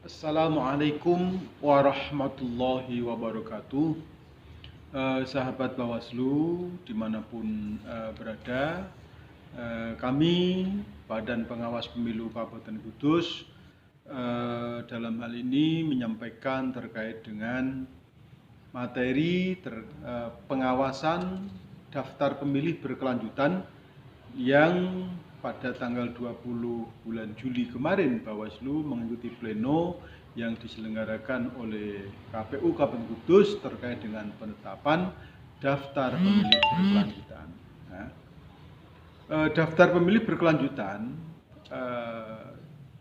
Assalamualaikum warahmatullahi wabarakatuh. Sahabat Bawaslu dimanapun berada, kami Badan Pengawas Pemilu Kabupaten Kudus dalam hal ini menyampaikan terkait dengan materi pengawasan daftar pemilih berkelanjutan yang pada tanggal 20 bulan Juli kemarin Bawaslu mengikuti pleno yang diselenggarakan oleh KPU Kabupaten Kudus terkait dengan penetapan daftar pemilih berkelanjutan. Nah, daftar pemilih berkelanjutan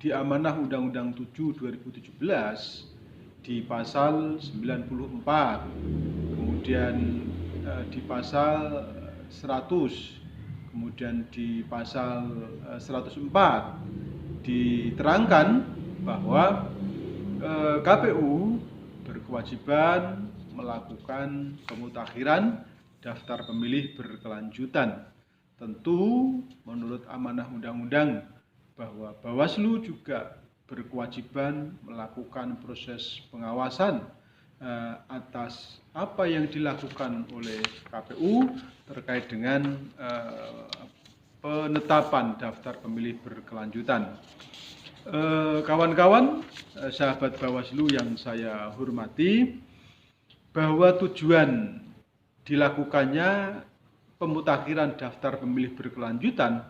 di amanah Undang-Undang 7 2017 di pasal 94, kemudian di pasal 100, kemudian di pasal 104 diterangkan bahwa KPU berkewajiban melakukan pemutakhiran daftar pemilih berkelanjutan. Tentu menurut amanah undang-undang bahwa Bawaslu juga berkewajiban melakukan proses pengawasan atas apa yang dilakukan oleh KPU terkait dengan penetapan daftar pemilih berkelanjutan. Kawan-kawan, sahabat Bawaslu yang saya hormati, bahwa tujuan dilakukannya pemutakhiran daftar pemilih berkelanjutan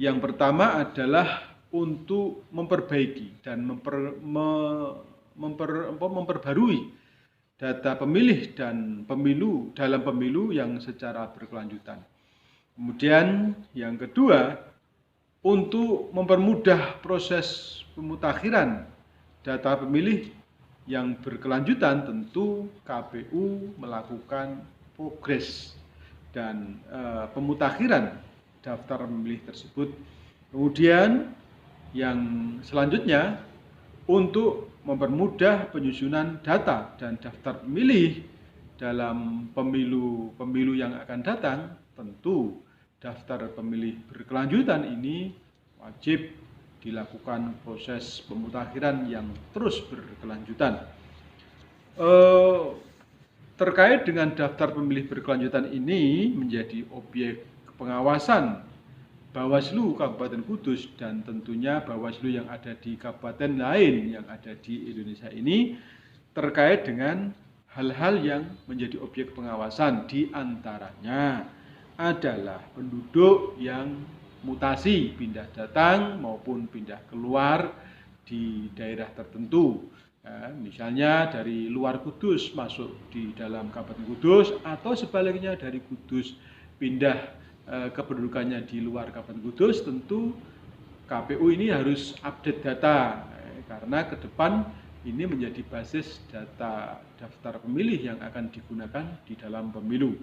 yang pertama adalah untuk memperbaiki dan memperbarui data pemilih dan pemilu dalam pemilu yang secara berkelanjutan. Kemudian yang kedua, untuk mempermudah proses pemutakhiran data pemilih yang berkelanjutan, tentu KPU melakukan progres dan pemutakhiran daftar pemilih tersebut. Kemudian yang selanjutnya, untuk mempermudah penyusunan data dan daftar pemilih dalam pemilu yang akan datang, tentu daftar pemilih berkelanjutan ini wajib dilakukan proses pemutakhiran yang terus berkelanjutan. Terkait dengan daftar pemilih berkelanjutan ini menjadi objek pengawasan Bawaslu Kabupaten Kudus dan tentunya Bawaslu yang ada di kabupaten lain yang ada di Indonesia ini terkait dengan hal-hal yang menjadi objek pengawasan, di antaranya adalah penduduk yang mutasi, pindah datang maupun pindah keluar di daerah tertentu. Misalnya dari luar Kudus masuk di dalam Kabupaten Kudus, atau sebaliknya dari Kudus pindah kependudukannya di luar Kabupaten Kudus. Tentu KPU ini harus update data karena ke depan ini menjadi basis data daftar pemilih yang akan digunakan di dalam pemilu.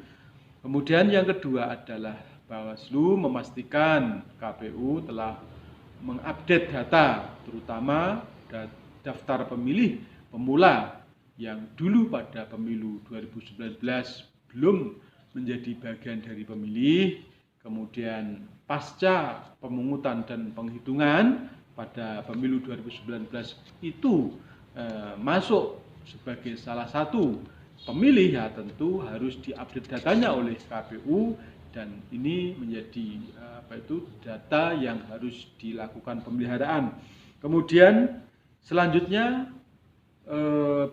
Kemudian yang kedua adalah Bawaslu memastikan KPU telah mengupdate data, terutama daftar pemilih pemula yang dulu pada pemilu 2019 belum menjadi bagian dari pemilih, kemudian pasca pemungutan dan penghitungan pada pemilu 2019 itu masuk sebagai salah satu pemilih, ya tentu harus diupdate datanya oleh KPU, dan ini menjadi data yang harus dilakukan pemeliharaan. Kemudian selanjutnya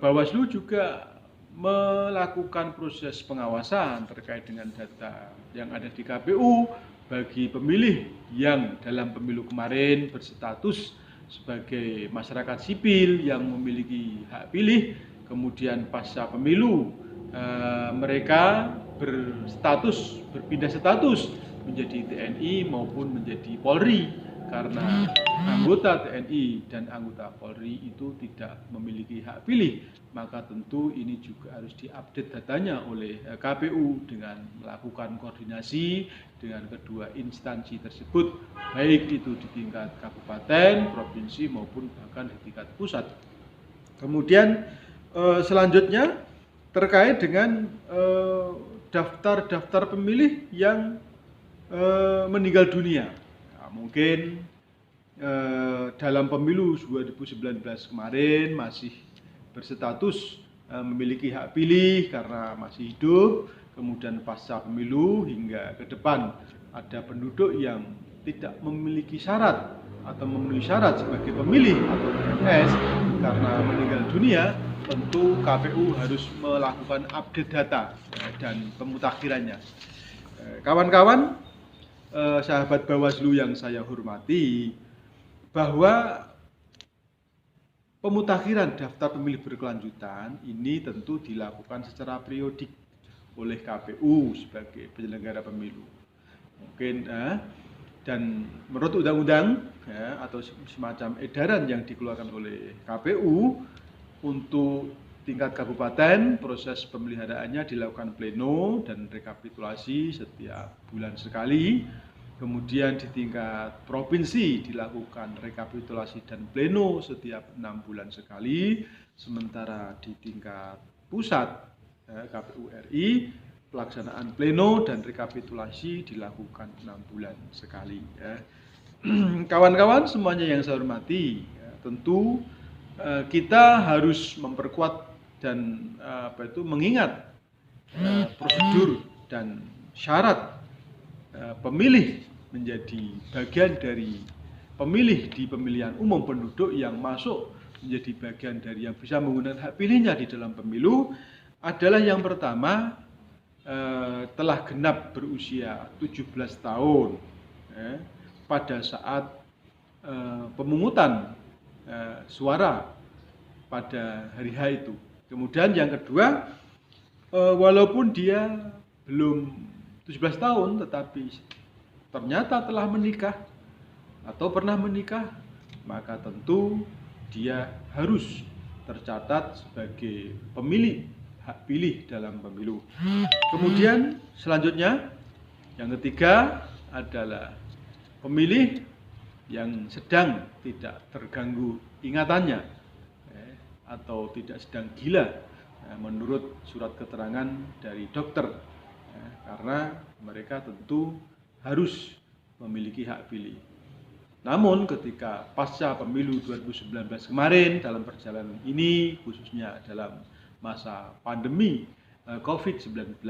Bawaslu juga melakukan proses pengawasan terkait dengan data yang ada di KPU bagi pemilih yang dalam pemilu kemarin berstatus sebagai masyarakat sipil yang memiliki hak pilih, kemudian pasca pemilu mereka berpindah status menjadi TNI maupun menjadi Polri, karena anggota TNI dan anggota Polri itu tidak memiliki hak pilih, maka tentu ini juga harus diupdate datanya oleh KPU dengan melakukan koordinasi dengan kedua instansi tersebut, baik itu di tingkat kabupaten, provinsi maupun bahkan di tingkat pusat. Kemudian selanjutnya terkait dengan daftar pemilih yang meninggal dunia. Nah, mungkin dalam pemilu 2019 kemarin masih berstatus memiliki hak pilih karena masih hidup, kemudian pasca pemilu hingga ke depan ada penduduk yang tidak memiliki syarat atau memenuhi syarat sebagai pemilih atau PNS karena meninggal dunia, tentu KPU harus melakukan update data dan pemutakhirannya. Kawan-kawan, sahabat Bawaslu yang saya hormati, bahwa pemutakhiran daftar pemilih berkelanjutan ini tentu dilakukan secara periodik oleh KPU sebagai penyelenggara pemilu. Mungkin dan menurut undang-undang atau semacam edaran yang dikeluarkan oleh KPU untuk tingkat kabupaten, proses pemeliharaannya dilakukan pleno dan rekapitulasi setiap bulan sekali. Kemudian di tingkat provinsi dilakukan rekapitulasi dan pleno setiap 6 bulan sekali. Sementara di tingkat pusat KPU RI pelaksanaan pleno dan rekapitulasi dilakukan 6 bulan sekali. Kawan-kawan semuanya yang saya hormati, tentu kita harus memperkuat dan mengingat prosedur dan syarat pemilih menjadi bagian dari pemilih di pemilihan umum penduduk yang masuk menjadi bagian dari yang bisa menggunakan hak pilihnya di dalam pemilu adalah yang pertama telah genap berusia 17 tahun pada saat pemungutan suara pada hari H itu. Kemudian yang kedua, walaupun dia belum 17 tahun tetapi ternyata telah menikah atau pernah menikah, maka tentu dia harus tercatat sebagai pemilih hak pilih dalam pemilu. Kemudian selanjutnya yang ketiga adalah pemilih yang sedang tidak terganggu ingatannya atau tidak sedang gila menurut surat keterangan dari dokter, karena mereka tentu harus memiliki hak pilih. Namun ketika pasca pemilu 2019 kemarin dalam perjalanan ini, khususnya dalam masa pandemi COVID-19,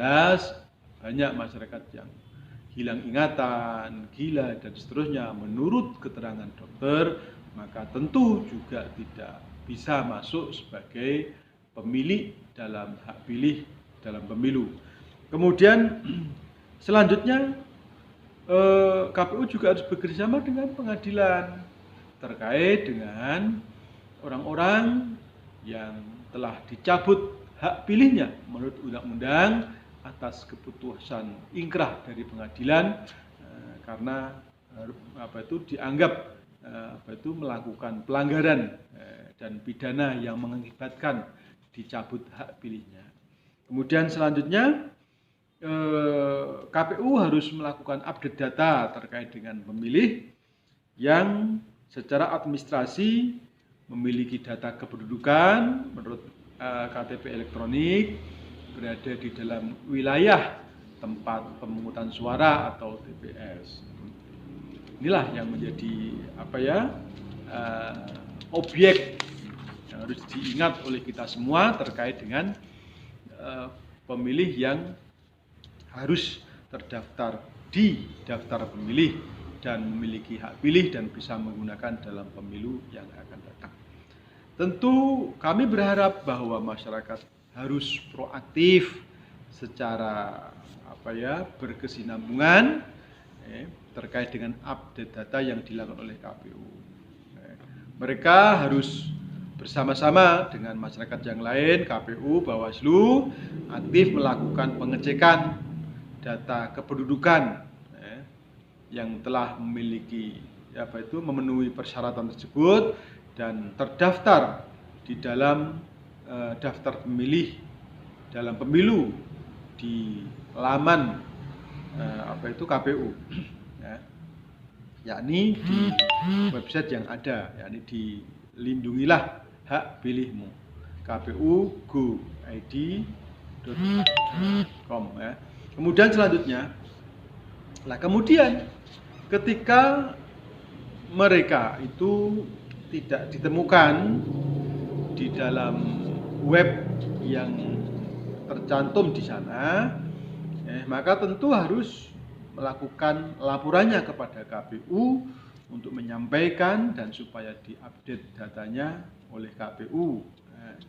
banyak masyarakat yang hilang ingatan, gila dan seterusnya menurut keterangan dokter, maka tentu juga tidak bisa masuk sebagai pemilih dalam hak pilih dalam pemilu. Kemudian selanjutnya KPU juga harus bekerjasama dengan pengadilan terkait dengan orang-orang yang telah dicabut hak pilihnya menurut undang-undang atas keputusan ingkrah dari pengadilan karena dianggap melakukan pelanggaran dan pidana yang mengakibatkan dicabut hak pilihnya. Kemudian selanjutnya KPU harus melakukan update data terkait dengan pemilih yang secara administrasi memiliki data kependudukan menurut KTP elektronik berada di dalam wilayah tempat pemungutan suara atau TPS. Inilah yang menjadi objek yang harus diingat oleh kita semua terkait dengan pemilih yang harus terdaftar di daftar pemilih dan memiliki hak pilih dan bisa menggunakan dalam pemilu yang akan datang. Tentu kami berharap bahwa masyarakat harus proaktif secara berkesinambungan terkait dengan update data yang dilakukan oleh KPU. Mereka harus bersama-sama dengan masyarakat yang lain, KPU, Bawaslu, aktif melakukan pengecekan data kependudukan yang telah memiliki memenuhi persyaratan tersebut dan terdaftar di dalam daftar pemilih dalam pemilu di laman KPU, yakni di website yang ada, yakni di Lindungilah Hak Pilihmu, kpu.go.id.com. Kemudian selanjutnya, ketika mereka itu tidak ditemukan di dalam web yang tercantum di sana, maka tentu harus melakukan laporannya kepada KPU untuk menyampaikan dan supaya diupdate datanya oleh KPU,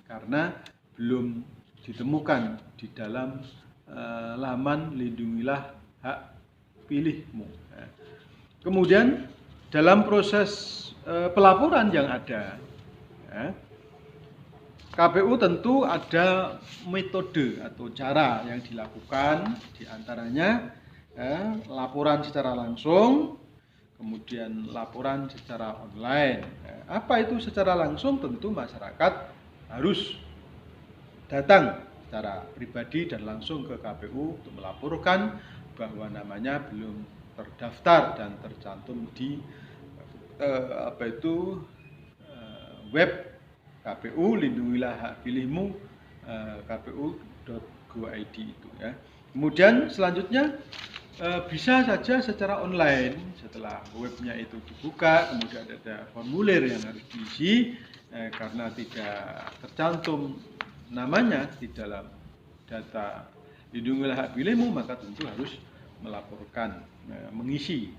karena belum ditemukan di dalam laman Lindungilah Hak Pilihmu. Kemudian dalam proses pelaporan yang ada, KPU tentu ada metode atau cara yang dilakukan, diantaranya laporan secara langsung, kemudian laporan secara online. Apa itu secara langsung? Tentu masyarakat harus datang secara pribadi dan langsung ke KPU untuk melaporkan bahwa namanya belum terdaftar dan tercantum di web KPU Lindungilah Hak Pilihmu, kpu.go.id itu ya. Kemudian selanjutnya bisa saja secara online setelah webnya itu dibuka, kemudian ada formulir yang harus diisi karena tidak tercantum namanya di dalam data Lindungilah Hak Pilihmu, maka tentu harus melaporkan, mengisi.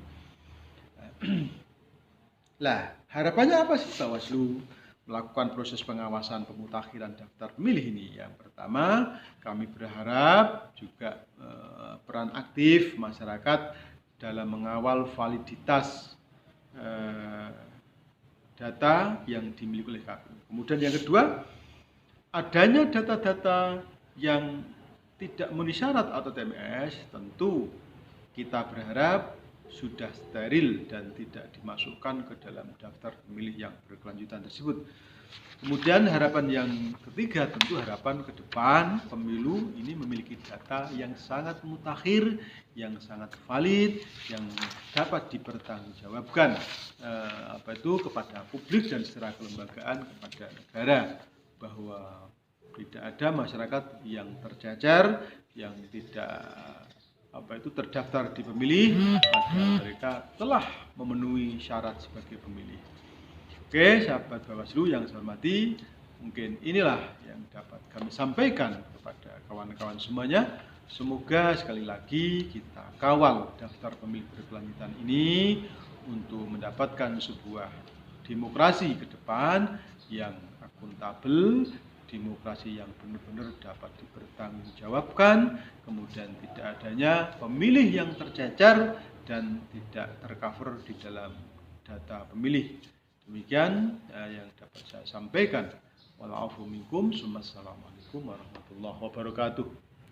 Lah, harapannya apa sih Bawaslu melakukan proses pengawasan pemutakhiran daftar pemilih ini? Yang pertama, kami berharap juga peran aktif masyarakat dalam mengawal validitas data yang dimiliki oleh KPU. Kemudian yang kedua, adanya data-data yang tidak memenuhi syarat atau TMS, tentu kita berharap sudah steril dan tidak dimasukkan ke dalam daftar pemilih yang berkelanjutan tersebut. Kemudian harapan yang ketiga, tentu harapan ke depan pemilu ini memiliki data yang sangat mutakhir, yang sangat valid, yang dapat dipertanggungjawabkan kepada publik dan secara kelembagaan kepada negara, bahwa tidak ada masyarakat yang tercecer, yang tidak terdaftar di pemilih, padahal mereka telah memenuhi syarat sebagai pemilih. Oke, sahabat Bawaslu yang saya hormati, mungkin inilah yang dapat kami sampaikan kepada kawan-kawan semuanya. Semoga sekali lagi kita kawal daftar pemilih berkelanjutan ini untuk mendapatkan sebuah demokrasi ke depan yang akuntabel, demokrasi yang benar-benar dapat dipertanggungjawabkan, kemudian tidak adanya pemilih yang tercecer dan tidak tercover di dalam data pemilih. Demikian yang dapat saya sampaikan. Wassalamualaikum warahmatullahi wabarakatuh.